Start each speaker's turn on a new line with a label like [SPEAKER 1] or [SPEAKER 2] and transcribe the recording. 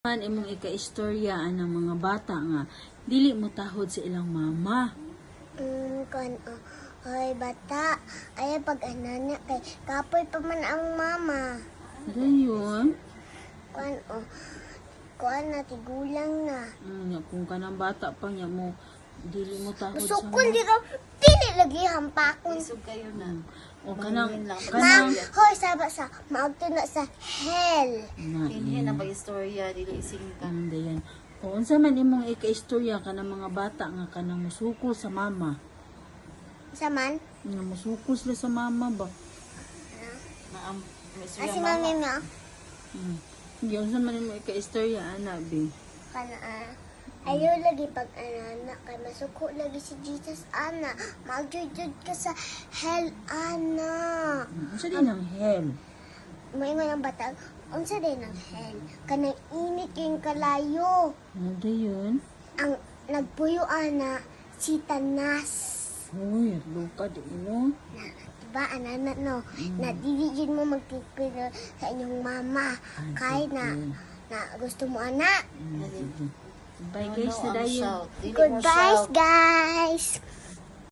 [SPEAKER 1] Man imong ika-istorya ang mga bata nga dili mo tahod sa ilang mama.
[SPEAKER 2] Hoy bata, ay pag-ananya kay kapoy pa man ang mama.
[SPEAKER 1] Dayon,
[SPEAKER 2] Kuan na tigulang na.
[SPEAKER 1] kung kanang bata pa niya mo dili mo tahod sa
[SPEAKER 2] Sukon di ka dili lagi hampakon.
[SPEAKER 3] Isog kayo na.
[SPEAKER 1] o kanang
[SPEAKER 2] Ma'am, hoy saba sa maagto na sa hell.
[SPEAKER 3] Hinhin ang pag-istorya, dili isingka.
[SPEAKER 1] dayan. O unsa man imong ika-istorya kanang mga bata nga kanang musukol sa mama.
[SPEAKER 2] Saman?
[SPEAKER 1] Nga musukol sila sa mama ba?
[SPEAKER 3] May
[SPEAKER 2] Si
[SPEAKER 3] istorya
[SPEAKER 2] mami
[SPEAKER 3] mama.
[SPEAKER 2] mo.
[SPEAKER 1] Hindi, unsa man imong ika-istorya ana bi.
[SPEAKER 2] Kana ayaw lagi pag anana kay masuko lagi si Jesus ana. Magjud ka sa hell ana.
[SPEAKER 1] Unsa din ang hell?
[SPEAKER 2] May mga bata, unsa din ang hell? Kanang init yung kalayo.
[SPEAKER 1] Dayon.
[SPEAKER 2] Ang nagpuyo ana si Tanas.
[SPEAKER 1] Uy, luka di mo.
[SPEAKER 2] Diba, anana no? Na dili yun mo magpipiro sa inyong mama. Kay na gusto mo ana.
[SPEAKER 1] Bye guys, na dayon.
[SPEAKER 3] Dili mo
[SPEAKER 2] Goodbye
[SPEAKER 3] shout.
[SPEAKER 2] guys!